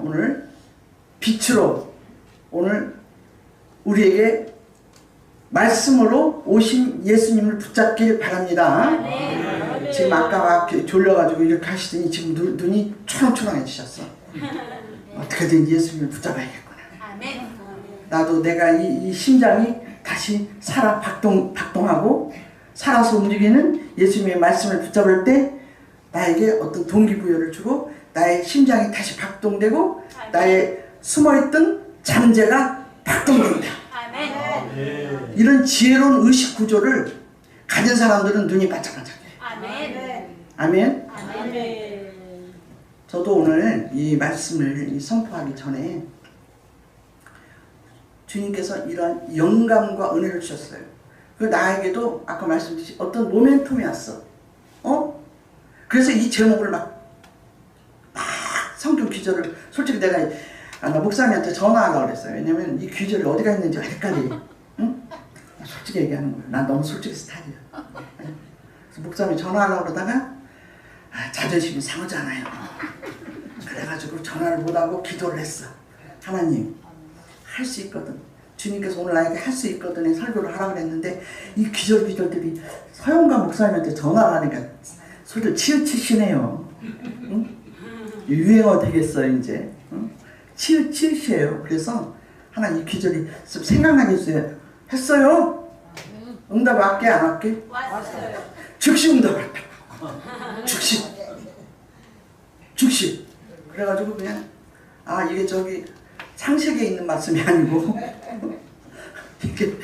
오늘 빛으로 오늘 우리에게 말씀으로 오신 예수님을 붙잡길 바랍니다. 네. 지금 아까 막 졸려가지고 이렇게 하시더니 지금 눈이 초롱초롱해지셨어. 어떻게든 예수님을 붙잡아야겠구나. 아멘. 나도 내가 이 심장이 다시 박동하고 살아서 움직이는 예수님의 말씀을 붙잡을 때 나에게 어떤 동기부여를 주고 나의 심장이 다시 박동되고 나의 숨어있던 잠재가 박동된다. 아멘. 이런 지혜로운 의식 구조를 가진 사람들은 눈이 반짝반짝해. 아멘. 아멘. 아멘. 저도 오늘 이 말씀을 선포하기 전에 주님께서 이런 영감과 은혜를 주셨어요. 그 나에게도 아까 말씀드린 어떤 모멘텀이 왔어. 그래서 이 제목을 막 성경 귀절을 솔직히 내가 나 목사님한테 전화하려고 그랬어요. 왜냐면 이 귀절이 어디가 있는지 헷갈려. 응? 솔직히 얘기하는 거야. 난 너무 솔직히 스타일이야. 그래서 목사님이 전화하려고 그러다가 자존심이 상하잖아요. 그래가지고 전화를 못하고 기도를 했어. 하나님 할 수 있거든. 주님께서 오늘 나에게 할 수 있거든에 설교를 하라고 그랬는데 이 기절들이 서영관 목사님한테 전화를 하니까 소리를 치우치시네요. 응? 유행어 되겠어요 이제. 응? 치우치시에요. 그래서 하나님 이 기절이 생각나게 해주세요. 했어요? 응답 할게 안 할게? 왔어요. 즉시 응답할게. 즉시. 그래가지고 그냥 이게 저기 창세기에 있는 말씀이 아니고 이게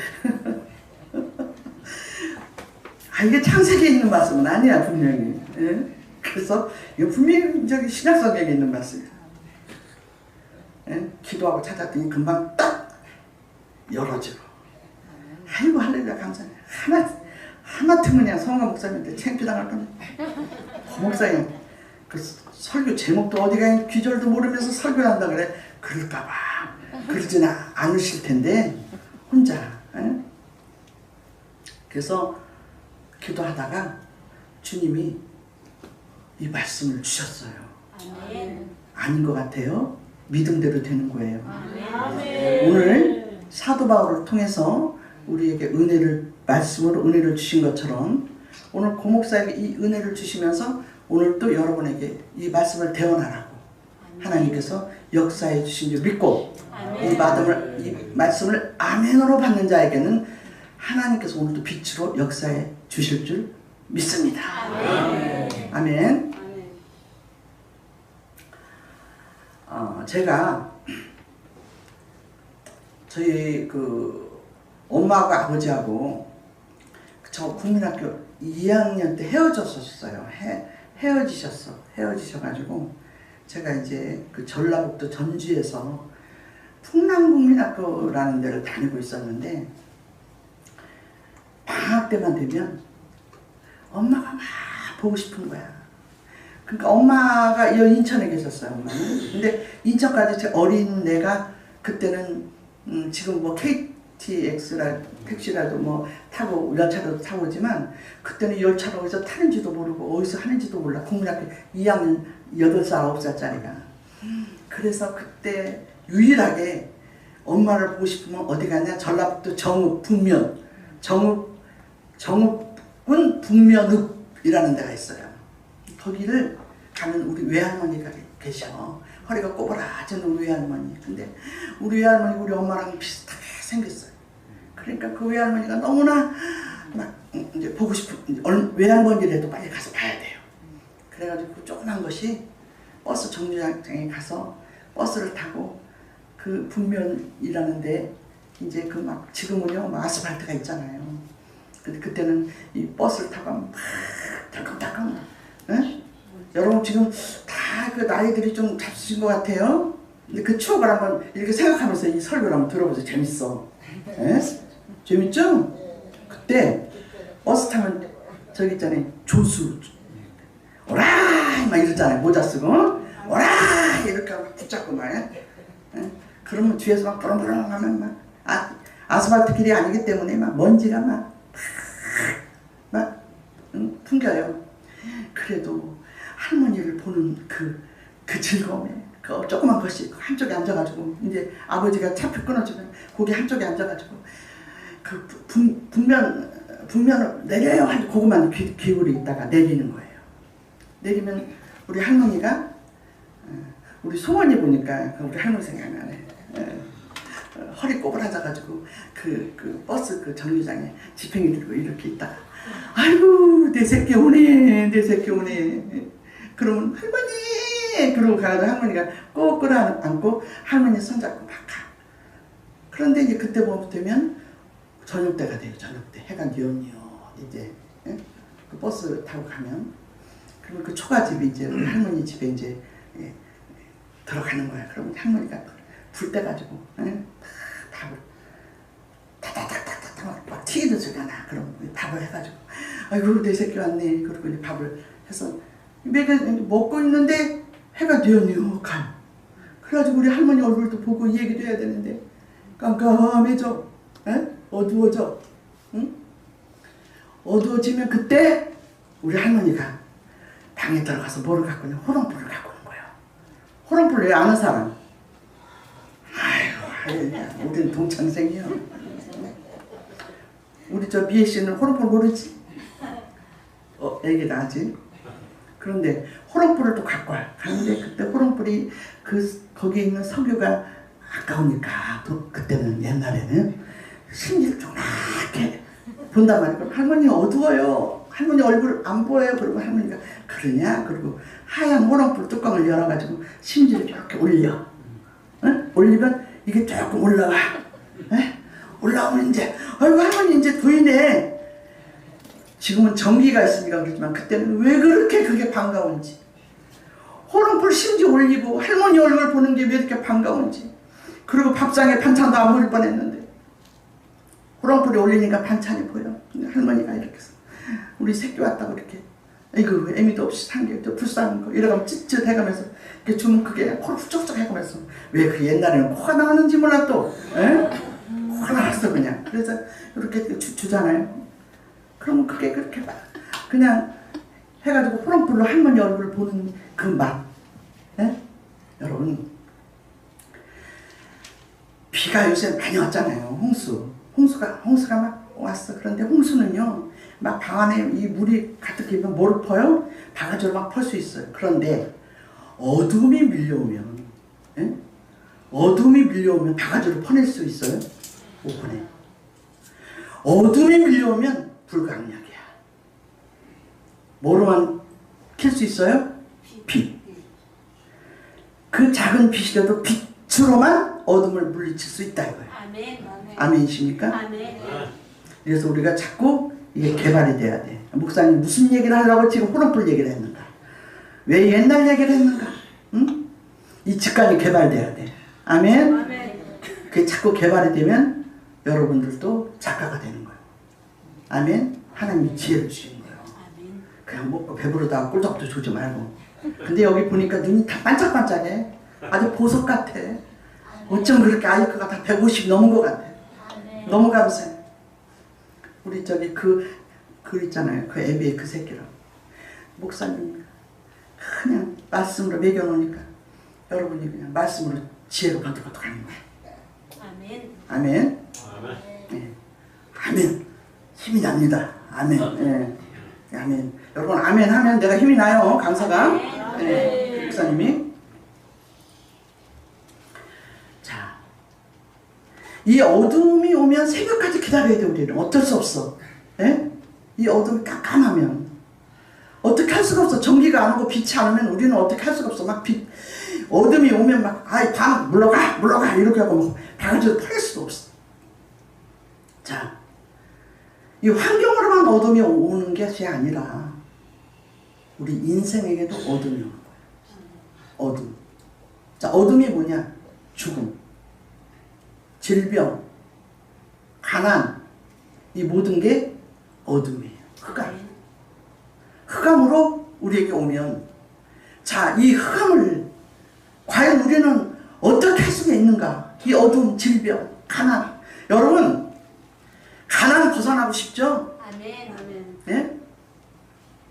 이게 창세기에 있는 말씀은 아니야 분명히. 예? 그래서 이거 분명히 저기 신약성경에 있는 말씀이야. 예? 기도하고 찾았더니 금방 딱 열어지고. 아이고 할렐루야 감사해. 하마터면 그냥 성화 목사님한테 창피당할 뻔해. 목사님 그 설교 제목도 어디가 있는 귀절도 모르면서 설교를 한다 그래. 그럴까봐 그러지는 않으실 텐데 혼자. 에? 그래서 기도하다가 주님이 이 말씀을 주셨어요. 아멘. 아닌 것 같아요. 믿음대로 되는 거예요. 아멘. 오늘 사도 바울을 통해서 우리에게 말씀으로 은혜를 주신 것처럼 오늘 고 목사에게 이 은혜를 주시면서 오늘 또 여러분에게 이 말씀을 대언하라고 하나님께서 역사해 주신 줄 믿고 이 말씀을 아멘으로 받는 자에게는 하나님께서 오늘도 빛으로 역사해 주실 줄 믿습니다. 아멘. 제가 저희 엄마하고 아버지하고 저 국민학교 2학년 때 헤어졌었어요. 헤어지셔가지고 제가 이제 그 전라북도 전주에서 풍남국민학교라는 데를 다니고 있었는데 방학 때만 되면 엄마가 막 보고 싶은 거야. 그러니까 엄마가 인천에 계셨어요. 엄마는. 근데 인천까지 제 어린 내가 그때는 지금 뭐 KTX라 택시라도 뭐 타고 열차라도 타고 오지만 그때는 열차로 어디서 타는지도 모르고 어디서 하는지도 몰라. 국민학교 2학년 8살 9살짜리가. 그래서 그때 유일하게 엄마를 보고 싶으면 어디 가냐? 전라북도 정읍 북면 정읍군 북면읍이라는 데가 있어요. 거기를 가면 우리 외할머니가 계셔. 허리가 꼬부라진 우리 외할머니. 근데 우리 외할머니 우리 엄마랑 비슷하게 생겼어요. 그러니까 그 외할머니가 너무나 막 이제 보고 싶은 외할머니라도 빨리 가서 봐야 돼요. 그래가지고 그 조그만 것이 버스 정류장에 가서 버스를 타고 그 북면이라는데 이제 그 막 지금은요 막 아스팔트가 있잖아요. 근데 그때는 이 버스를 타고 막 덜컹덜컹. 응? 여러분 지금 다 그 나이들이 좀 잡수신 것 같아요. 근데 그 추억을 한번 이렇게 생각하면서 이 설교를 한번 들어보세요. 재밌어. 에? 재밌죠? 그때 버스 타면 저기 있잖아요. 조수 오라이 막 이러잖아요. 모자 쓰고 오라이 이렇게 하고 붙잡고 막 그러면 뒤에서 막 부렁부렁 하면 막 아스팔트 길이 아니기 때문에 막 먼지가 막 풍겨요. 그래도 할머니를 보는 그 즐거움에 그 조그만 것이 한쪽에 앉아가지고 이제 아버지가 차표 끊어주면 거기 한쪽에 앉아가지고 그 북면을 내려요 하는 그것만 기울이 있다가 내리는 거예요. 내리면 우리 할머니가 우리 소원이 보니까 우리 할머니 생각나네. 허리 꼬부라져가지고 그 버스 그 정류장에 지팽이 들고 이렇게 있다가 아이고 내 새끼 오네 내 새끼 오네. 그러면 할머니 그러고 가가지고 할머니가 꼭 끌어안고 할머니 손잡고 막 가. 그런데 이제 그때 되면 저녁 때가 돼요. 저녁 때 해가 뉘엿뉘엿 이제 그 버스 타고 가면 그러면 그 초가집이 이제 우리 할머니 집에 이제 들어가는 거야. 그러면 할머니가 불 떼가지고 밥을 타닥타닥타닥 막 튀기는 소리가 나. 그럼 밥을 해가지고 아이고 내 새끼 왔네. 그러고 이제 밥을 해서 먹고 있는데 해가 뉘엿뉘엿 가요. 그래가지고 우리 할머니 얼굴도 보고 얘기도 해야 되는데 깜깜해져. 어두워져. 응? 어두워지면 그때 우리 할머니가 방에 들어가서 뭐를 갖고 있냐 호롱불을 갖고 오는 거예요. 호롱불 왜 아는 사람? 아이고 우리는 동창생이요. 우리 저 미애 씨는 호롱불 모르지? 애기다 아직. 그런데 호롱불을 또 갖고 와. 가는데 그때 호롱불이 거기 있는 석유가 아까우니까 또 그때는 옛날에는 심지를 조그맣게 본단 말이에요. 그럼 할머니 어두워요. 할머니 얼굴 안 보여요. 그러고 할머니가 그러냐? 그리고 하얀 호롱불 뚜껑을 열어가지고 심지를 이렇게 올려. 올리면 이게 조금 올라와. 올라오면 이제 아이고 할머니 이제 보이네. 지금은 전기가 있으니까 그렇지만 그때는 왜 그렇게 그게 반가운지. 호롱불 심지 올리고 할머니 얼굴 보는 게 왜 이렇게 반가운지. 그리고 밥상에 반찬도 안 보일 뻔했는데 호롱불이 올리니까 반찬이 보여. 할머니가 이렇게 해서 우리 새끼 왔다고 이렇게 이거 애미도 없이 산게 불쌍한 거 이러가면 찌릿 해가면서 이렇게 주면 그게 코를 훌쩍훌쩍 해가면서 왜 그 옛날에는 코가 나왔는지 몰라 또 코가 나왔어 그냥. 그래서 이렇게 주잖아요. 그러면 그게 그렇게 막 그냥 해가지고 호롱불로 할머니 얼굴 보는 그 맛. 여러분 비가 요새 많이 왔잖아요. 홍수가 막 왔어. 그런데 홍수는요 막 방 안에 이 물이 가득히면 뭐를 퍼요? 바가지로 막 퍼 수 있어요. 그런데 어둠이 밀려오면 바가지로 퍼낼 수 있어요? 못 퍼내. 어둠이 밀려오면 불가항력이야. 뭐로만 킬 수 있어요? 빛. 그 작은 빛이라도 빛으로만 어둠을 물리칠 수 있다 이거예요. 아멘. 아멘이십니까? 아멘. 그래서 우리가 자꾸 이게 개발이 돼야 돼. 목사님 무슨 얘기를 하려고 지금 호롱불 얘기를 했는가? 왜 옛날 얘기를 했는가? 응? 이 직관이 개발돼야 돼. 아멘? 아멘. 그게 자꾸 개발이 되면 여러분들도 작가가 되는 거예요. 아멘? 하나님이 지혜를 주시는 거예요. 아멘. 그냥 먹고 배부르다가 꿀떡도 주지 말고. 근데 여기 보니까 눈이 다 반짝반짝해. 아주 보석 같아. 어쩜 그렇게 아이크가 다 150 넘은 것 같아. 아멘. 너무 감사해. 우리 저기 그 있잖아요. 그 애비의 그 새끼랑 목사님 그냥 말씀으로 먹여놓으니까 여러분이 그냥 말씀으로 지혜로 거듭거듭 가는 거예요. 아멘. 아멘. 네. 아멘. 힘이 납니다. 아멘. 네. 아멘. 여러분 아멘 하면 내가 힘이 나요. 강사가. 네. 목사님이. 자, 이 어둠이 오면 새벽까지 기다려야 돼. 우리는 어쩔 수 없어. 네? 이 어둠이 깜깜하면 어떻게 할 수가 없어. 전기가 안 오고 빛이 안 오면 우리는 어떻게 할 수가 없어. 막 어둠이 오면 막 아이 밤 물러가 이렇게 하고 막 바가지로 털릴 수도 없어. 자, 이 환경으로만 어둠이 오는 것이 아니라 우리 인생에게도 어둠이 오는 거예요. 어둠. 자, 어둠이 뭐냐? 죽음, 질병, 가난, 이 모든 게 어둠이에요. 흑암으로 우리에게 오면, 자, 이 흑암을 과연 우리는 어떻게 할 수가 있는가? 이 어둠, 질병, 가난. 여러분, 가난 벗어나고 싶죠? 아멘. 아멘. 네?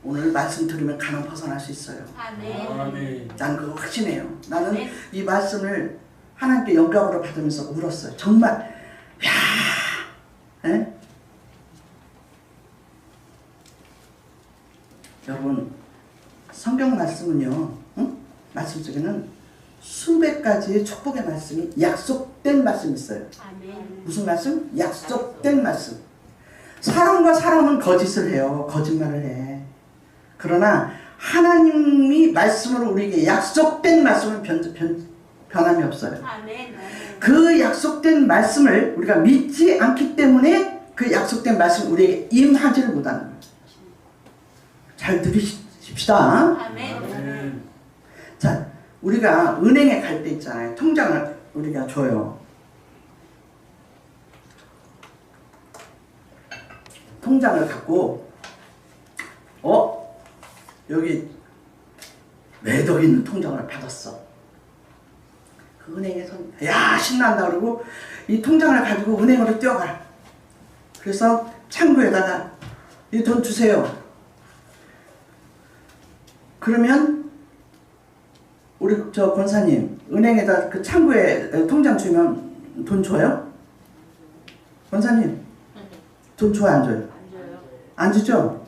오늘 말씀 들으면 가난 벗어날 수 있어요. 아멘. 난 그거 확신해요. 나는 이 말씀을 하나님께 영감으로 받으면서 울었어요. 정말 야, 에? 여러분 성경 말씀은요, 응? 말씀 속에는 수백 가지의 축복의 말씀이 약속된 말씀이 있어요. 아멘. 무슨 말씀? 약속된 말씀. 사람과 사람은 거짓을 해요. 거짓말을 해. 그러나 하나님이 말씀으로 우리에게 약속된 말씀은 변함이 없어요. 아멘. 그 약속된 말씀을 우리가 믿지 않기 때문에 그 약속된 말씀이 우리에게 임하지를 못하는 거예요. 잘 들으십시다. 아멘. 자, 우리가 은행에 갈 때 있잖아요. 통장을 우리가 줘요. 통장을 갖고 여기 매덕 있는 통장을 받았어. 그 은행에서 야 신난다 그러고 이 통장을 가지고 은행으로 뛰어가. 그래서 창구에다가 이 돈 주세요. 그러면 우리 저 권사님 은행에다 그 창구에 통장 주면 돈 줘요? 권사님 돈 줘요 안 줘요? 안 줘요. 안 주죠?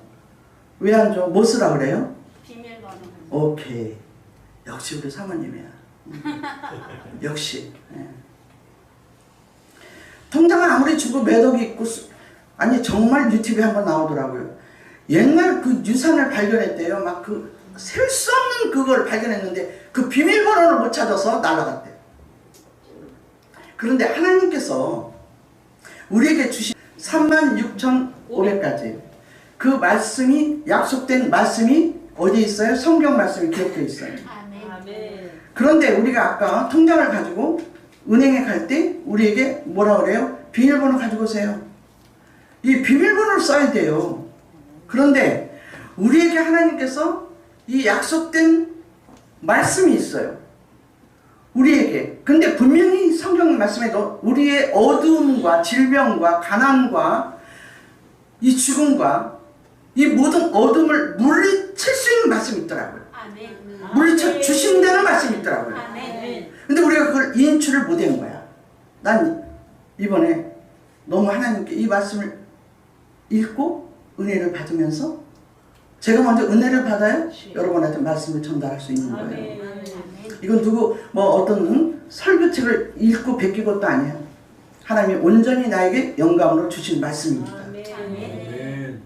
왜 안 줘? 뭐 쓰라 그래요? 비밀번호. 오케이. 역시 우리 사모님이야. 역시. 예. 통장을 아무리 주고 매덕이 있고 아니 정말 유튜브에 한번 나오더라고요. 옛날 그 유산을 발견했대요. 막 그 셀 수 없는 그걸 발견했는데 그 비밀번호를 못 찾아서 날아갔대. 그런데 하나님께서 우리에게 주신 36,500가지 그 말씀이 약속된 말씀이 어디에 있어요? 성경 말씀이 기록되어 있어요. 아멘. 그런데 우리가 아까 통장을 가지고 은행에 갈 때 우리에게 뭐라 그래요? 비밀번호 가지고 오세요. 이 비밀번호를 써야 돼요. 그런데 우리에게 하나님께서 이 약속된 말씀이 있어요. 우리에게. 근데 분명히 성경 말씀에도 우리의 어두움과 질병과 가난과 이 죽음과 이 모든 어둠을 물리칠 수 있는 말씀이 있더라고요. 아멘. 물리쳐 주신다는 말씀이 있더라고요. 아멘. 근데 우리가 그걸 인출을 못한 거야. 난 이번에 너무 하나님께 이 말씀을 읽고 은혜를 받으면서 제가 먼저 은혜를 받아야 여러분한테 말씀을 전달할 수 있는 거예요. 아멘. 이건 누구 뭐 어떤 설교책을 읽고 베낀 것도 아니에요. 하나님이 온전히 나에게 영감으로 주신 말씀입니다. 아멘.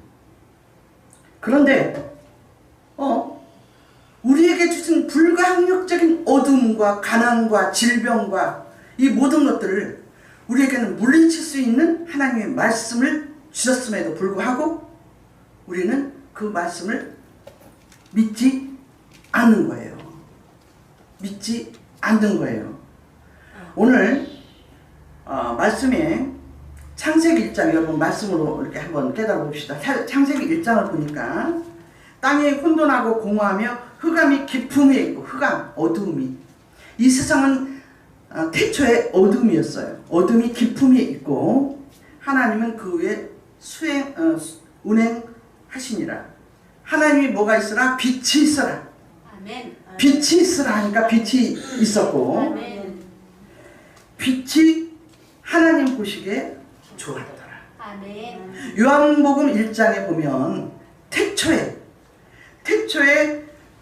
그런데 우리에게 주신 불가항력적인 어둠과 가난과 질병과 이 모든 것들을 우리에게는 물리칠 수 있는 하나님의 말씀을 주셨음에도 불구하고 우리는 그 말씀을 믿지 않는 거예요. 믿지 않는 거예요. 오늘 말씀에 창세기 1장 여러분 말씀으로 이렇게 한번 깨달아 봅시다. 창세기 1장을 보니까 땅이 혼돈하고 공허하며 흑암이 깊음에 있고 흑암 어두움이 이 세상은 태초에 어둠이었어요. 어둠이 깊음에 있고 하나님은 그 위에 운행하시니라. 하나님이 뭐가 있으라? 빛이 있어라. 아멘. 빛이 있으라 하니까 빛이 있었고 아멘. 빛이 하나님 보시기에 좋았더라. 아멘. 요한복음 1장에 보면 태초에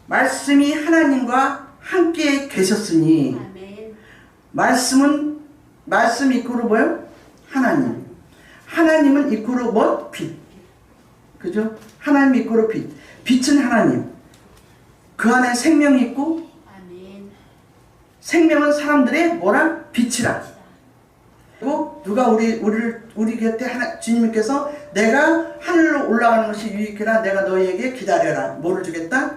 말씀이 하나님과 함께 계셨으니 아멘. 말씀 이코로 뭐요? 하나님은 이코로 뭐? 빛. 그죠? 하나님 이코로 빛. 빛은 하나님. 그 안에 생명이 있고 아멘. 생명은 사람들의 뭐라? 빛이라. 그리고 누가 우리 곁에 주님께서 내가 하늘로 올라가는 것이 유익하라. 내가 너희에게 기다려라. 뭐를 주겠다?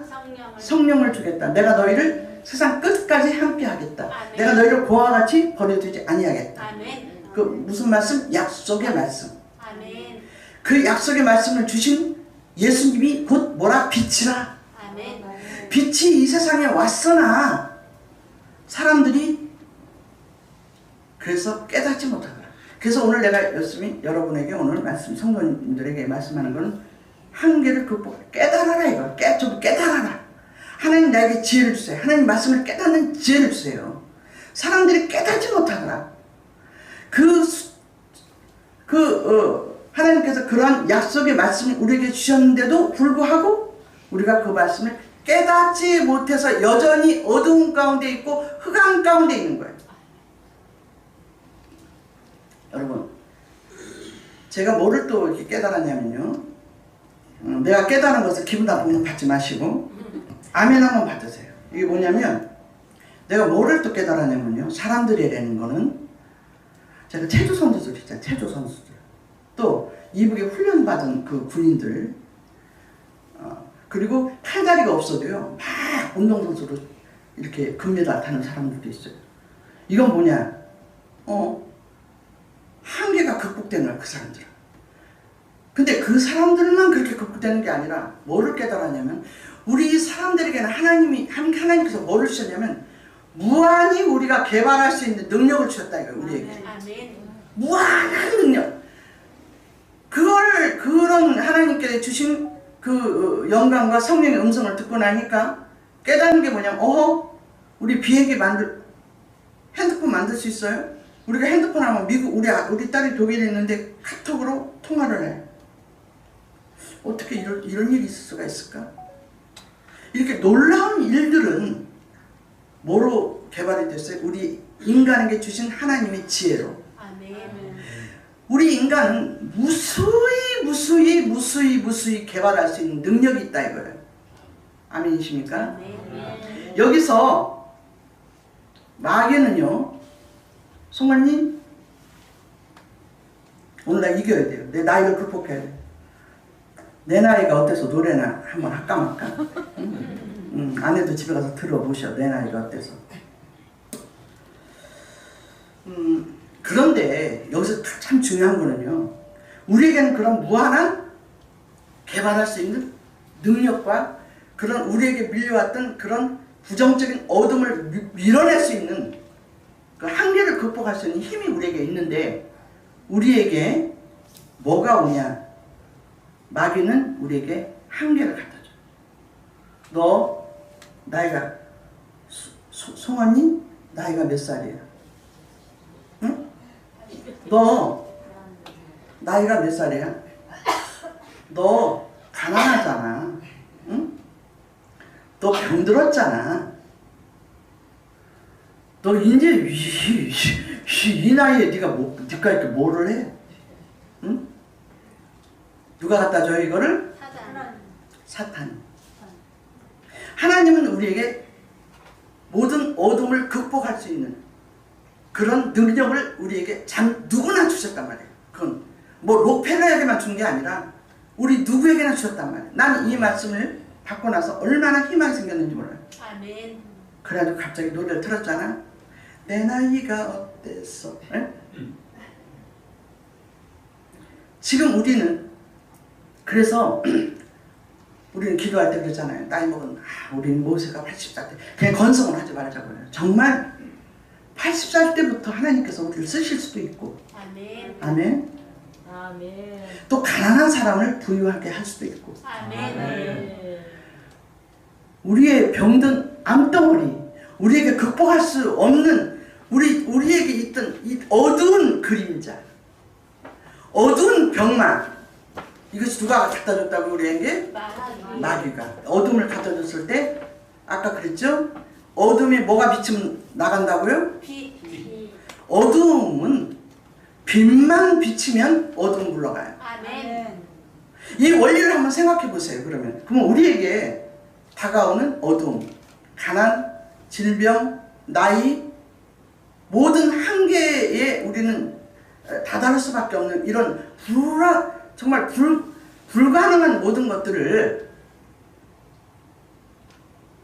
성령을 주겠다. 내가 너희를 세상 끝까지 함께 하겠다. 아멘. 내가 너희를 고아와 같이 버려두지 아니하겠다. 아멘. 그 무슨 말씀? 약속의 말씀. 아멘. 그 약속의 말씀을 주신 예수님이 곧 뭐라? 빛이라. 아멘. 빛이 이 세상에 왔으나 사람들이 그래서 깨닫지 못하더라. 그래서 오늘 내가 열심히 여러분에게 오늘 말씀 성도님들에게 말씀하는 것은 한계를 극복, 깨달아라 이거. 좀 깨달아라. 하나님 나에게 지혜를 주세요. 하나님 말씀을 깨닫는 지혜를 주세요. 사람들이 깨닫지 못하더라. 하나님께서 그러한 약속의 말씀을 우리에게 주셨는데도 불구하고 우리가 그 말씀을 깨닫지 못해서 여전히 어두운 가운데 있고 흑암 가운데 있는 거예요. 여러분, 제가 뭐를 또 이렇게 깨달았냐면요. 내가 깨달은 것을 기분 나쁘면 받지 마시고 아멘 한번 받으세요. 이게 뭐냐면 내가 뭐를 또 깨달았냐면요. 사람들이라는 거는 제가 체조 선수들 있잖아요. 체조 선수들. 또 이북에 훈련받은 그 군인들 그리고 칼다리가 없어도요. 막 운동선수로 이렇게 금메달 타는 사람들도 있어요. 이건 뭐냐? 한계가 극복되는 거야. 그 사람들은. 근데 그 사람들만 그렇게 극복되는 게 아니라 뭐를 깨달았냐면 우리 사람들에게는 하나님께서 뭐를 주셨냐면 무한히 우리가 개발할 수 있는 능력을 주셨다 이거예요. 우리에게. 아멘. 무한한 능력. 그런 하나님께 주신 그 영광과 성령의 음성을 듣고 나니까 깨닫는 게 뭐냐면 우리 비행기 핸드폰 만들 수 있어요? 우리가 핸드폰 하면 우리 딸이 독일에 있는데 카톡으로 통화를 해. 어떻게 이런 일이 있을 수가 있을까? 이렇게 놀라운 일들은 뭐로 개발이 됐어요? 우리 인간에게 주신 하나님의 지혜로. 아멘. 우리 인간은 무수히 개발할 수 있는 능력이 있다 이거예요. 아멘이십니까? 아멘. 여기서 마귀는요. 송아님 오늘 나 이겨야 돼요. 내 나이를 극복해야 돼. 내 나이가 어때서 노래나 한번 할까 말까? 아내도 집에 가서 들어보셔. 내 나이가 어때서. 그런데 여기서 참 중요한 거는요. 우리에게는 그런 무한한 개발할 수 있는 능력과 그런 우리에게 밀려왔던 그런 부정적인 어둠을 밀어낼 수 있는 그 한계를 극복할 수 있는 힘이 우리에게 있는데 우리에게 뭐가 오냐? 마귀는 우리에게 한계를 갖다 줘. 너 나이가 송언니 나이가 몇 살이야? 응? 너 나이가 몇 살이야? 너 가난하잖아. 응? 너 병들었잖아. 너 이제 이 나이에 네가 이렇게 뭐를 해? 응? 누가 갖다 줘요 이거를? 사탄. 하나님은 우리에게 모든 어둠을 극복할 수 있는 그런 능력을 우리에게 누구나 주셨단 말이에요. 그건 뭐 록펠러에게만 준 게 아니라 우리 누구에게나 주셨단 말이에요. 나는 이 말씀을 받고 나서 얼마나 희망이 생겼는지 몰라요. 아멘. 그래가지고 갑자기 노래를 틀었잖아. 내 나이가 어땠어? 에? 지금 우리는 그래서 우리는 기도할 때 그러잖아요. 나이 먹은 우리는 모세가 80살 때 그냥 건성을 하지 말자고요. 정말 80살 때부터 하나님께서 우리를 쓰실 수도 있고 아멘. 아멘. 아멘. 또 가난한 사람을 부유하게 할 수도 있고 아멘. 우리의 병든 암덩어리 우리에게 극복할 수 없는 우리에게 있던 이 어두운 그림자 어두운 병만 이것이 누가 갖다 줬다고 우리에게? 마귀가. 어둠을 갖다 줬을 때 아까 그랬죠? 어둠에 뭐가 비치면 나간다고요? 어둠은 빛만 비치면 어둠 물러가요. 아멘. 이 원리를 한번 생각해 보세요. 그러면 우리에게 다가오는 어둠, 가난, 질병, 나이 모든 한계에 우리는 다다를 수밖에 없는 이런 정말 불가능한 모든 것들을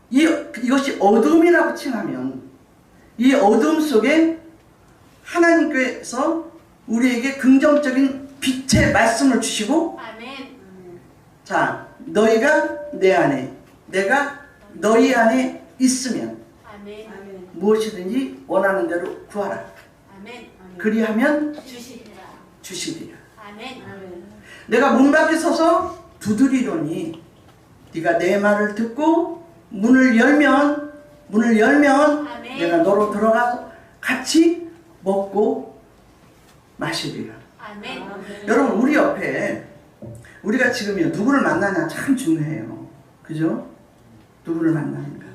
이것이 어둠이라고 칭하면 이 어둠 속에 하나님께서 우리에게 긍정적인 빛의 말씀을 주시고 아멘. 자 너희가 내 안에 내가 너희 안에 있으면 아멘. 무엇이든지 원하는 대로 구하라. 아멘. 그리하면 주시리라. 주시리라. 아멘. 내가 문 밖에 서서 두드리노니 네가 내 말을 듣고 문을 열면 아멘. 내가 너로 들어가서 같이 먹고 마시리라. 아멘. 여러분 우리 옆에 우리가 지금 누구를 만나냐 참 중요해요. 그죠? 누구를 만나는가.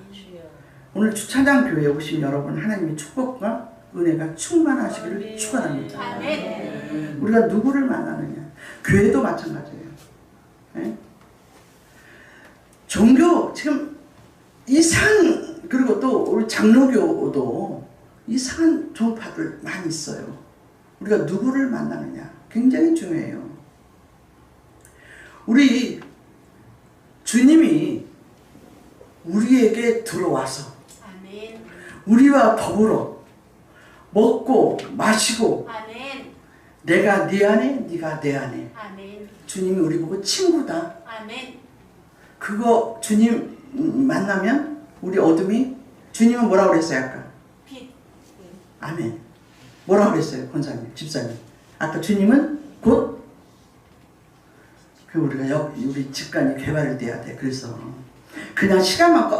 오늘 주차장 교회에 오신 여러분 하나님의 축복과 은혜가 충만하시기를 축원합니다. 아멘. 우리가 누구를 만나느냐. 교회도 마찬가지예요. 네? 종교 지금 이상한 그리고 또 우리 장로교도 이상한 종파들 많이 있어요. 우리가 누구를 만나느냐 굉장히 중요해요. 우리 주님이 우리에게 들어와서 아멘. 우리와 더불어 먹고 마시고 아멘. 내가 네 안에 네가 내 안에 아멘. 주님이 우리 보고 친구다. 아멘. 그거 주님 만나면 우리 어둠이 주님은 뭐라고 그랬어요 아까? 빛. 아멘. 뭐라고 그랬어요 권사님 집사님? 아까 주님은 곧 그 우리가 우리 직관이 개발돼야 돼. 그래서 그냥 시간만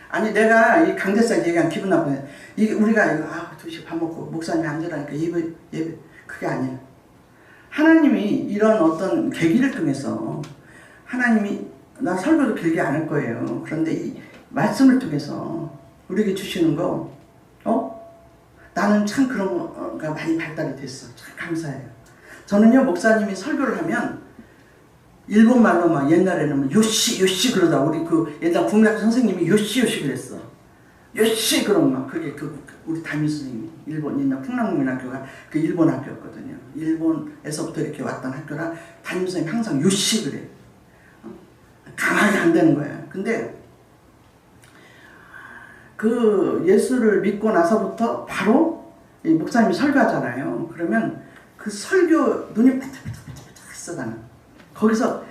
아니 내가 이 강대상 얘기하면 기분 나쁘네. 이게 우리가 2시 밥 먹고 목사님이 앉으라니까 예배 그게 아니야. 하나님이 이런 어떤 계기를 통해서 하나님이 나 설교도 길게 안 할 거예요. 그런데 이 말씀을 통해서 우리에게 주시는 거 나는 참 그런 거가 많이 발달이 됐어. 참 감사해요. 저는요 목사님이 설교를 하면 일본 말로 막 옛날에는 요시 그러다 우리 그 옛날 국민학교 선생님이 요시 그랬어. 요시 그런 막 그게 우리 담임 선생님이 일본 옛날 풍랑국민학교가 그 일본 학교였거든요. 일본에서부터 이렇게 왔던 학교라 담임 선생님이 항상 요시 그래. 강하게 안 되는 거야. 근데 그 예수를 믿고 나서부터 바로 이 목사님이 설교하잖아요. 그러면 그 설교 눈이 바짝바짝 쓰다는 거기서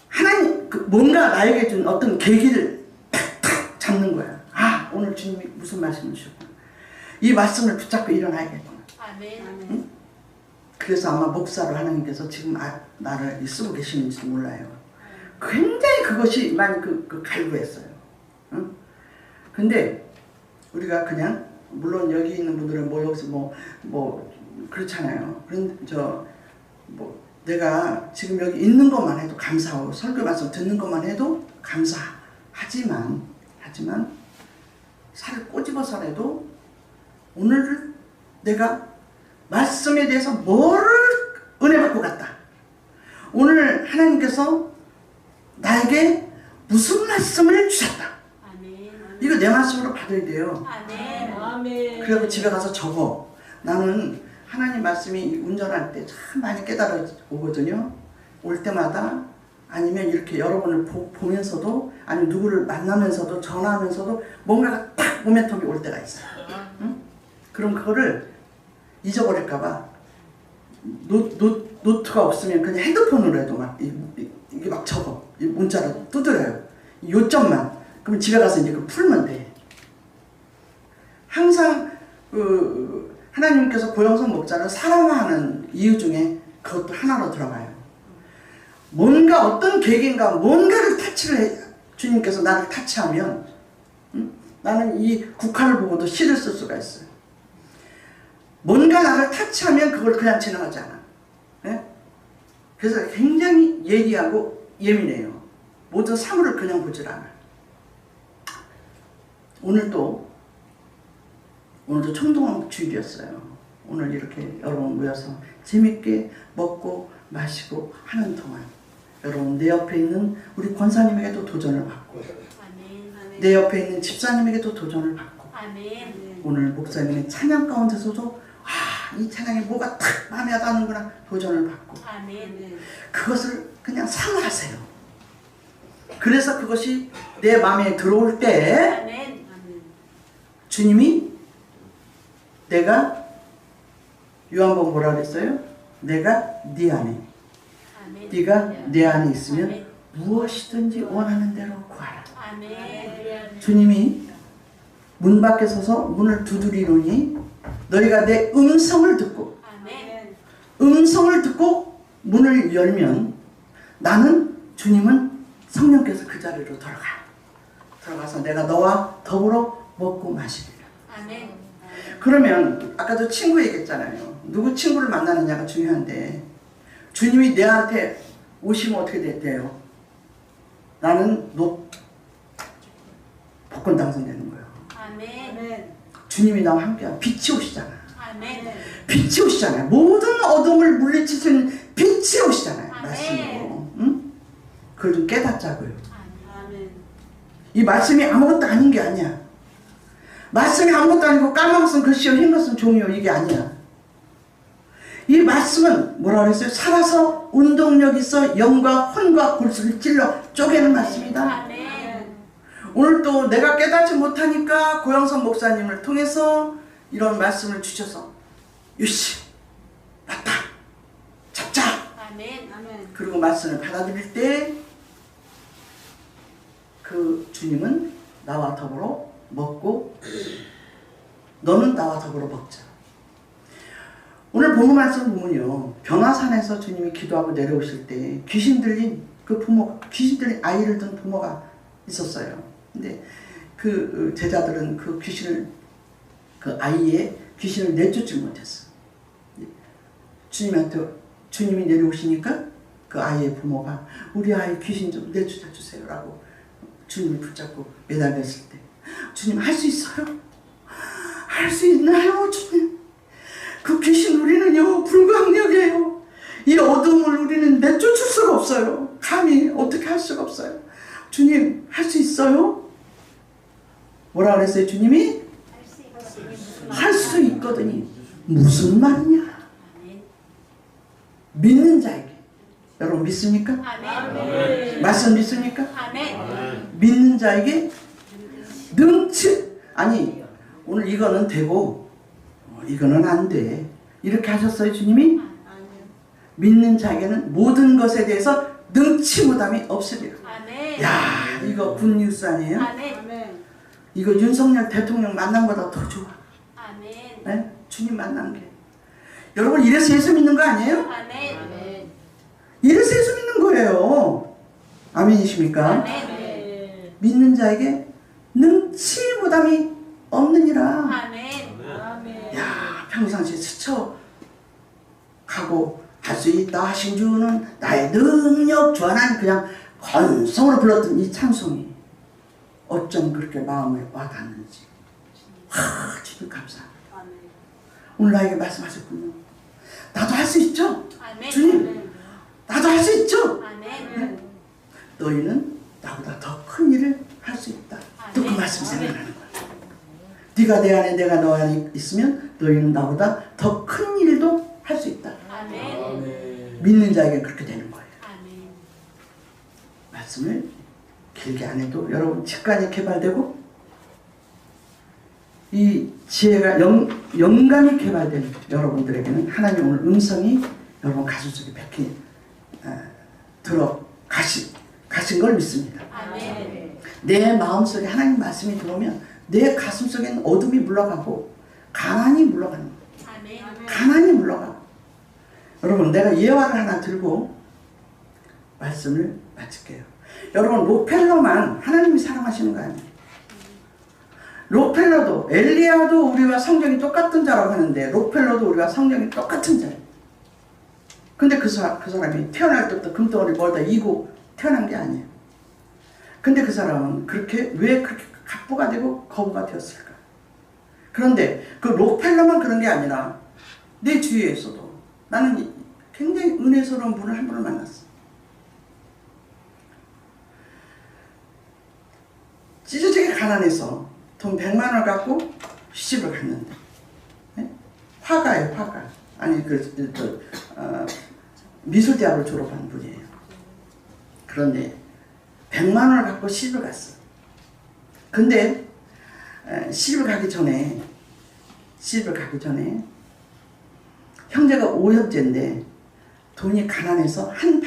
하나님 뭔가 나에게 준 어떤 계기를 탁탁 잡는 거야. 오늘 주님이 무슨 말씀을 주셨구나. 이 말씀을 붙잡고 일어나야겠구나. 아멘. 응? 그래서 아마 목사로 하나님께서 지금 나를 쓰고 계시는지 몰라요. 굉장히 그것이 많이 갈구했어요. 응? 근데 우리가 그냥 물론 여기 있는 분들은 여기서 뭐 그렇잖아요. 내가 지금 여기 있는 것만 해도 감사하고 설교 말씀 듣는 것만 해도 감사하지만 살을 꼬집어서라도 오늘 내가 말씀에 대해서 뭐를 은혜 받고 갔다. 오늘 하나님께서 나에게 무슨 말씀을 주셨다. 아멘. 이거 내 말씀으로 받아야 돼요. 아멘. 아멘. 그리고 집에 가서 적어. 나는 하나님 말씀이 운전할 때 참 많이 깨달아오거든요. 올 때마다 아니면 이렇게 여러분을 보면서도 아니면 누구를 만나면서도 전화하면서도 뭔가가 딱 모멘텀이 올 때가 있어요. 응? 그럼 그거를 잊어버릴까봐 노트가 없으면 그냥 핸드폰으로 해도 이게 막 적어. 이 문자로 두드려요. 요점만. 그럼 집에 가서 이제 풀면 돼. 항상 하나님께서 고영성 목자를 사랑하는 이유 중에 그것도 하나로 들어가요. 뭔가 어떤 계기인가 뭔가를 주님께서 나를 타치하면 나는 이 국화를 보고도 시를 쓸 수가 있어요. 뭔가 나를 타치하면 그걸 그냥 지나가지 않아. 네? 그래서 굉장히 예리하고 예민해요. 모든 사물을 그냥 보질 않아. 오늘도 총동원 주일이었어요. 오늘 이렇게 여러분 모여서 재밌게 먹고 마시고 하는 동안 여러분 내 옆에 있는 우리 권사님에게도 도전을 받고 아멘. 내 옆에 있는 집사님에게도 도전을 받고 아멘. 오늘 목사님의 찬양 가운데서도 이 찬양에 뭐가 탁 마음에 와닿는구나 도전을 받고 아멘. 그것을 그냥 사모하세요. 그래서 그것이 내 마음에 들어올 때 아멘. 주님이 내가 요한복음 뭐라 그랬어요? 내가 네 안에 아멘. 네가 내 안에 있으면 아멘. 무엇이든지 원하는 대로 구하라. 아멘. 주님이 문 밖에 서서 문을 두드리노니 너희가 내 음성을 듣고 아멘. 음성을 듣고 문을 열면 나는 주님은 성령께서 그 자리로 들어가서 내가 너와 더불어 먹고 마시리라. 아멘. 그러면 아까도 친구 얘기했잖아요. 누구 친구를 만나느냐가 중요한데 주님이 내한테 오시면 어떻게 돼요? 나는 복권 당선되는 거예요. 아멘. 주님이 나와 함께하면 빛이 오시잖아. 아멘. 빛이 오시잖아요. 모든 어둠을 물리치시는 빛이 오시잖아요. 아멘. 말씀으로. 응? 그걸 좀 깨닫자고요. 아멘. 이 말씀이 아무것도 아닌 게 아니야. 말씀이 아무것도 아니고 까만 것은 글씨요 흰 것은 종이요 이게 아니야. 이 말씀은 뭐라 그랬어요? 살아서 운동력 있어 영과 혼과 골수를 찔러 쪼개는 말씀이다. 아멘. 오늘 또 내가 깨닫지 못하니까 고영선 목사님을 통해서 이런 말씀을 주셔서 유씨 맞다 잡자. 아멘. 아멘. 그리고 말씀을 받아들일 때 그 주님은 나와 더불어 먹고 너는 나와 더불어 먹자. 오늘 본문 말씀 보면요, 변화산에서 주님이 기도하고 내려오실 때 귀신 들린 아이를 둔 부모가 있었어요. 근데 그 제자들은 그 아이의 귀신을 내쫓지 못했어. 주님이 내려오시니까 그 아이의 부모가 우리 아이 귀신 좀 내쫓아 주세요 라고 주님을 붙잡고 매달렸을 때 주님 할 수 있어요? 할 수 있나요 주님? 그 귀신 우리는요 불가항력이에요. 이 어둠을 우리는 내쫓을 수가 없어요. 감히 어떻게 할 수가 없어요. 주님 할 수 있어요? 뭐라 그랬어요 주님이? 할 수 있거든요. 무슨 말이냐? 믿는 자에게. 여러분 믿습니까? 아멘. 말씀 믿습니까? 아멘. 믿는 자에게 아니 오늘 이거는 되고 이거는 안 돼. 이렇게 하셨어요 주님이? 믿는 자에게는 모든 것에 대해서 능치 못함이 없으리라. 아멘. 야 이거 굿뉴스 아니에요? 아멘. 이거 윤석열 대통령 만남보다 더 좋아. 아멘. 네? 주님 만난 게. 여러분 이래서 예수 믿는 거 아니에요? 아멘. 이래서 예수 믿는 거예요. 아멘이십니까? 아멘. 믿는 자에게 능치 못함이 없느니라. 아멘. 야 평상시에 스쳐가고 할 수 있다 하신 주는 나의 능력 주하나는 그냥 건성으로 불렀던 이 찬송이 어쩜 그렇게 마음에 와닿는지. 주님 감사합니다. 오늘 나에게 말씀하셨군요. 나도 할 수 있죠? 아멘. 주님 나도 할 수 있죠? 아멘. 너희는 나보다 더 큰 일을 할 수 있다. 또 그 아멘. 말씀 생각나는 거야. 네가 내 안에 내가 너 안에 있으면 너희는 나보다 더 큰 일도 할 수 있다. 아멘. 믿는 자에게 그렇게 되는 거예요. 아멘. 말씀을 길게 안 해도 여러분 직관이 개발되고 이 지혜가 영감이 개발된 여러분들에게는 하나님 오늘 음성이 여러분 가슴속에 가신 걸 믿습니다. 아멘. 내 마음속에 하나님 말씀이 들어오면 내 가슴속에는 어둠이 물러가고 가난이 물러가는 거예요. 아멘. 가난이 물러가고. 여러분 내가 예화를 하나 들고 말씀을 마칠게요. 여러분 로펠러만 하나님이 사랑하시는 거 아니에요. 로펠러도 엘리야도 우리와 성경이 똑같은 자라고 하는데 로펠러도 우리와 성경이 똑같은 자예요. 근데 그 사람이 태어날 때부터 금덩어리 멀다 이고 태어난 게 아니에요. 근데 그 사람은 왜 그렇게 갑부가 되고 거부가 되었을까? 그런데 그 로펠러만 그런 게 아니라 내 주위에서도 나는 굉장히 은혜스러운 분을 한 분을 만났어. 찢어지게 가난해서 돈 100만 원을 갖고 시집을 갔는데, 네? 화가예요, 화가. 아니 미술대학을 졸업한 분이에요. 그런데 100만 원을 갖고 시집을 갔어. 근데 시집을 가기 전에 형제가 5형제인데 돈이 가난해서 한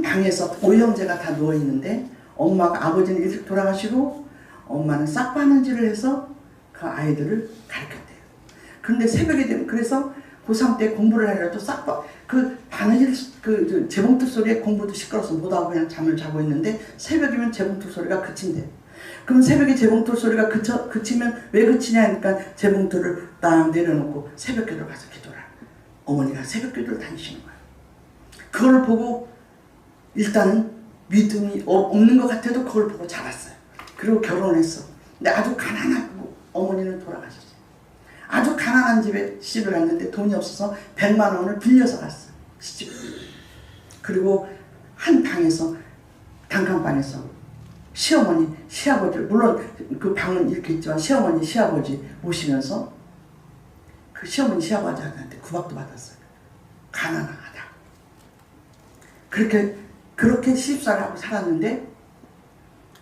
방에서 5형제가 다 누워 있는데 엄마가 아버지는 일찍 돌아가시고 엄마는 싹바느질을 해서 그 아이들을 가르쳤대요. 그런데 새벽이 되면 그래서 고3 때 공부를 하려도 그 바느질 그 재봉틀 소리에 공부도 시끄러워서 못하고 그냥 잠을 자고 있는데 새벽이면 재봉틀 소리가 그친대. 그럼 새벽에 재봉틀 소리가 그치면 왜 그치냐 하니까 재봉틀을 딱 내려놓고 새벽 기도를 가서 기도를 하는 거야. 어머니가 새벽 기도를 다니시는 거야. 그걸 보고 일단은 믿음이 없는 것 같아도 그걸 보고 잡았어요. 그리고 결혼했어. 근데 아주 가난하고 어머니는 돌아가셨어요. 아주 가난한 집에 시집을 갔는데 돈이 없어서 100만 원을 빌려서 갔어요. 시집을. 그리고 한 방에서 단칸방에서 시어머니, 시아버지를 물론 그 방은 이렇게 있지만 시어머니, 시아버지 모시면서 그 시어머니, 시아버지한테 구박도 받았어요. 가난하다. 그렇게 시집살이를 하고 살았는데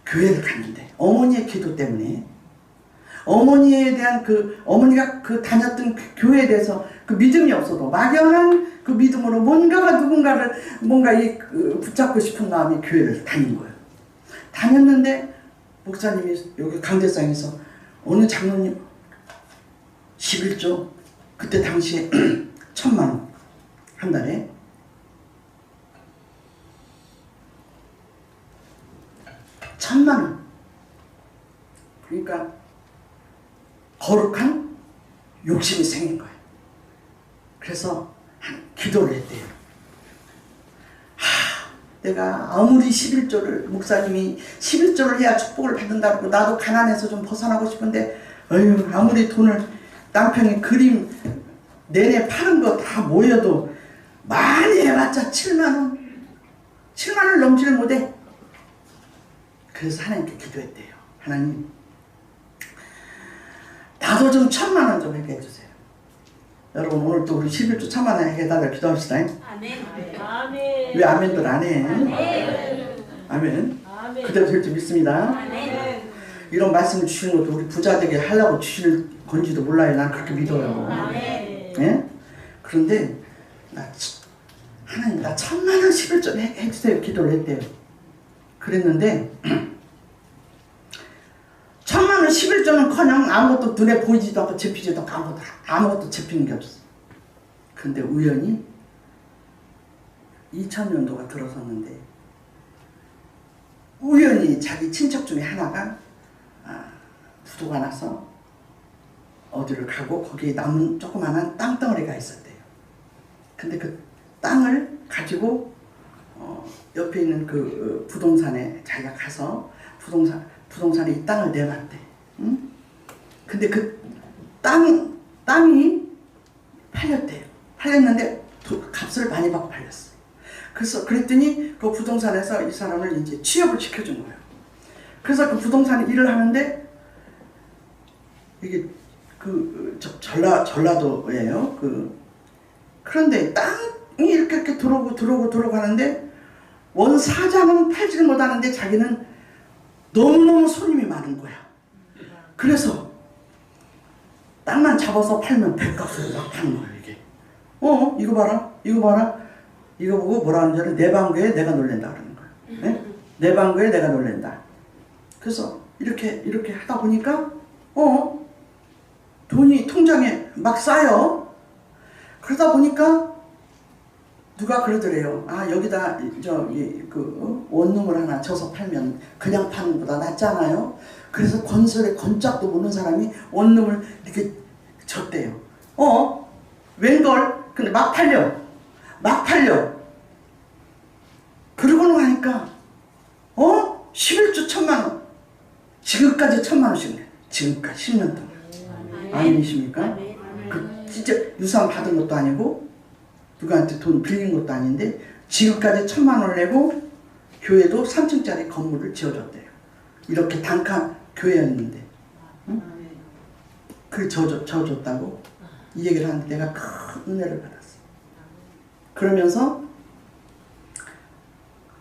교회를 갔는데 어머니의 기도 때문에 어머니에 대한 어머니가 다녔던 교회에 대해서 그 믿음이 없어도 막연한 그 믿음으로 누군가를 붙잡고 싶은 마음이 교회를 다닌 거예요. 다녔는데 목사님이 여기 강대상에서 어느 장로님 11조 그때 당시에 1,000만 원 한 달에 천만원. 그러니까 거룩한 욕심이 생긴 거예요. 그래서 기도를 했대요. 내가 아무리 11조를 목사님이 11조를 해야 축복을 받는다고 나도 가난해서 좀 벗어나고 싶은데 아무리 돈을 남편이 그림 내내 파는 거 다 모여도 많이 해봤자 7만원 7만원을 넘지를 못해. 그래서 하나님께 기도했대요. 하나님 나도 좀 1,000만 원 좀 하게 해주세요. 여러분 오늘 또 우리 11조 1,000만 원 해달라 기도합시다. 아멘. 왜 아멘들 안 해? 아멘. 아멘. 그대로 될 줄 믿습니다. 아멘. 이런 말씀을 주시는 것도 우리 부자되게 하려고 주실 건지도 몰라요. 난 그렇게 믿어요. 아멘. 예? 그런데 하나님 나 1,000만 원 11조 해주세요. 기도를 했대요. 그랬는데 1,000만 원 11조는커녕 아무것도 눈에 보이지도 않고 접히지도 않고 아무것도 접히는 게 없어. 근데 우연히 2000년도가 들어섰는데 우연히 자기 친척 중에 하나가 부도가 나서 어디를 가고 거기에 남은 조그마한 땅덩어리가 있었대요. 근데 그 땅을 가지고 옆에 있는 그 부동산에 자기가 가서 부동산에 이 땅을 내놨대. 응? 근데 그 땅이 팔렸대요. 팔렸는데 값을 많이 받고 팔렸어. 그래서 그랬더니 그 부동산에서 이 사람을 이제 취업을 시켜준 거예요. 그래서 그 부동산 일을 하는데 이게 전라도예요. 그런데 땅이 이렇게 들어오고 하는데 원 사장은 팔지를 못하는데 자기는 너무너무 손님이 많은 거야. 그래서 땅만 잡아서 팔면 배값으로 막 파는 거예요. 이게 이거 봐라 이거 보고 뭐라 하는 줄 알아? 내 방구에 내가 놀랜다 그러는 거야. 네? 내 방구에 내가 놀랜다. 그래서 이렇게 하다 보니까 돈이 통장에 막 쌓여. 그러다 보니까 누가 그러더래요. 여기다 원룸을 하나 져서 팔면 그냥 파는 것보다 낫잖아요. 그래서 건설에 건짝도 모르는 사람이 원룸을 이렇게 졌대요. 웬걸? 근데 막 팔려. 그러고 나니까 11조 1,000만 원. 지금까지 1,000만 원씩 내. 지금까지 10년 동안. 아니십니까? 진짜 유산 받은 것도 아니고 누구한테 돈 빌린 것도 아닌데 지금까지 1,000만 원을 내고 교회도 3층짜리 건물을 지어줬대요. 이렇게 단칸 교회였는데. 응? 그걸 지어줬다고 이 얘기를 하는데 내가 큰 은혜를 받았어. 그러면서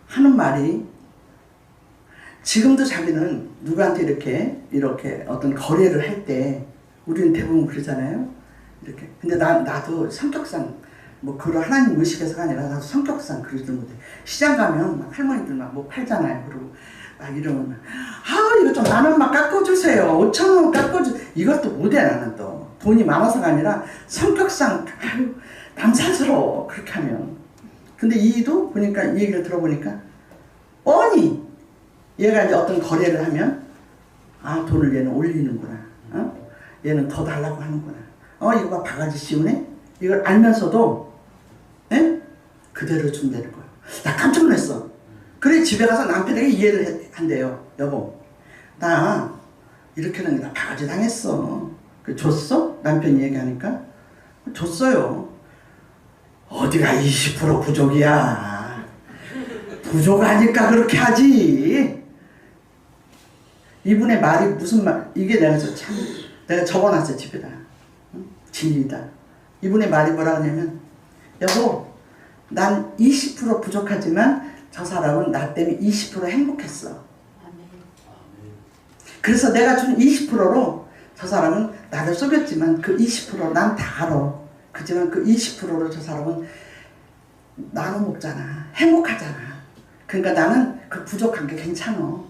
하는 말이 지금도 자기는 누구한테 이렇게 어떤 거래를 할 때 우리는 대부분 그러잖아요. 이렇게. 근데 나도 성격상 그런 하나님 의식에서가 아니라 나도 성격상 그러지도 못해. 시장 가면 막 할머니들 막 뭐 팔잖아요. 그리고 막 이러면 이거 좀 10,000원만 깎아주세요. 5,000원 깎아주. 이것도 못해 나는 또. 돈이 많아서가 아니라 성격상 아유 남사스러워 그렇게 하면. 근데 이도 보니까 이 얘기를 들어보니까 뻔히 얘가 이제 어떤 거래를 하면 아 돈을 얘는 올리는구나. 얘는 더 달라고 하는구나. 이거 봐 바가지 씌우네. 이걸 알면서도 그대로 준다는 거야. 나 깜짝 놀랐어. 그래 집에 가서 남편에게 이해를 한대요. 여보 나 이렇게는 나 바가지 당했어. 그 줬어? 남편이 얘기하니까 줬어요. 어디가 20% 부족이야. 부족하니까 그렇게 하지. 이분의 말이 무슨 말, 이게 내가 적어놨어요 집에다. 진리다. 이분의 말이 뭐라 하냐면 여보 난 20% 부족하지만 저 사람은 나 때문에 20% 행복했어. 그래서 내가 준 20%로 저 사람은 나를 속였지만 그 20% 난 다 알아. 그지만 그 20%로 저 사람은 나눠 먹잖아. 행복하잖아. 그러니까 나는 그 부족한 게 괜찮아.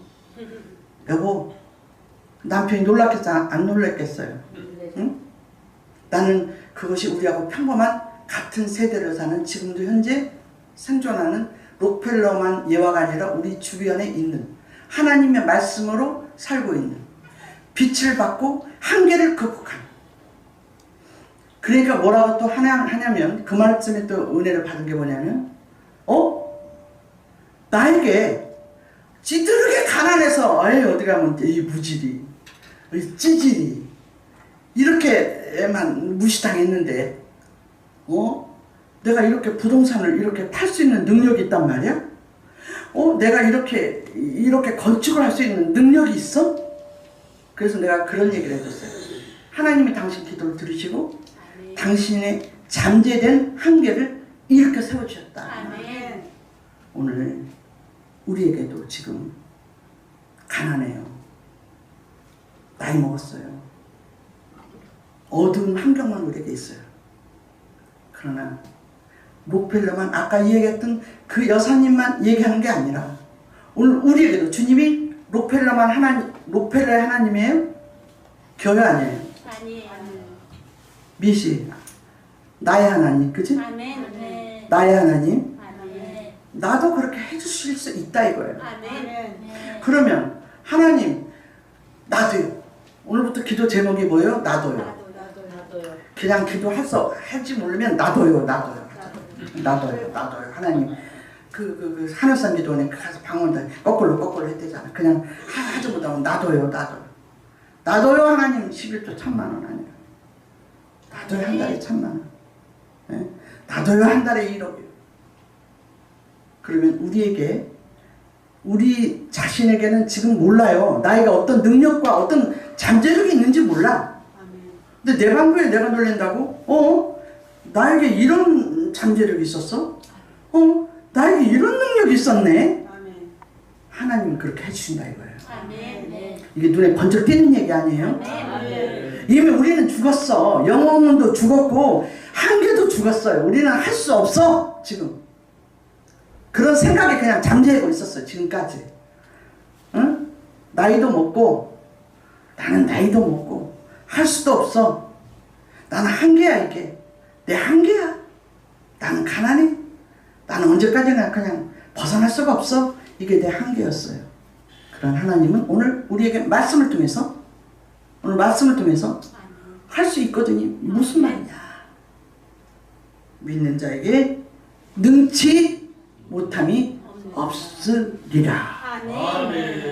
여보 남편이 놀랐겠잖아. 안 놀랐겠어요. 응? 나는 그것이 우리하고 평범한 같은 세대를 사는 지금도 현재 생존하는 록펠러만 예화가 아니라 우리 주변에 있는 하나님의 말씀으로 살고 있는 빛을 받고 한계를 극복한. 그러니까 뭐라고 또 하냐면 그 말씀에 또 은혜를 받은 게 뭐냐면 나에게 찌들게 가난해서 어디 가면 이 무질이 이 찌질이 이렇게만 무시당했는데 내가 이렇게 부동산을 이렇게 팔 수 있는 능력이 있단 말이야? 내가 이렇게 건축을 할 수 있는 능력이 있어? 그래서 내가 그런 얘기를 해줬어요. 하나님이 당신 기도를 들으시고 당신의 잠재된 한계를 이렇게 세워주셨다. 아멘. 오늘 우리에게도 지금 가난해요. 나이 먹었어요. 어두운 환경만 우리에게 있어요. 그러나 록펠러만 아까 얘기했던 그 여사님만 얘기하는 게 아니라 오늘 우리에게도 주님이 록펠러의 하나님이에요? 교회 아니에요? 아니에요. 미시 나의 하나님, 그치? 아멘. 나의 하나님. 아멘. 나도 그렇게 해주실 수 있다 이거예요. 아멘. 그러면 하나님 나도요. 오늘부터 기도 제목이 뭐예요? 나도요. 그냥 할지 모르면 나도요. 하나님 그 하늘산 기도원에 가서 방언들 거꾸로 했대잖아. 그냥 하지 못하면 나도요. 하나님 11조 1000만 원 아니야. 나도요 한 달에 1000만 원. 나도요 한 달에 1억이요. 그러면 우리 자신에게는 지금 몰라요. 나이가 어떤 능력과 어떤 잠재력이 있는지 몰라. 근데 내 방구에 내가 놀란다고? 나에게 이런 잠재력이 있었어? 나에게 이런 능력이 있었네? 하나님은 그렇게 해주신다 이거예요. 이게 눈에 번쩍 띄는 얘기 아니에요? 이미 우리는 죽었어. 영혼도 죽었고 한계도 죽었어요. 우리는 할 수 없어 지금. 그런 생각이 그냥 잠재하고 있었어요 지금까지. 응? 나이도 먹고 나는 나이도 먹고 할 수도 없어. 나는 한계야 이게. 내 한계야. 나는 가난해. 나는 언제까지나 그냥 벗어날 수가 없어. 이게 내 한계였어요. 그런 하나님은 오늘 우리에게 말씀을 통해서 할 수 있거든요. 무슨 말이냐. 믿는 자에게 능치 못함이 없으리라. 아멘.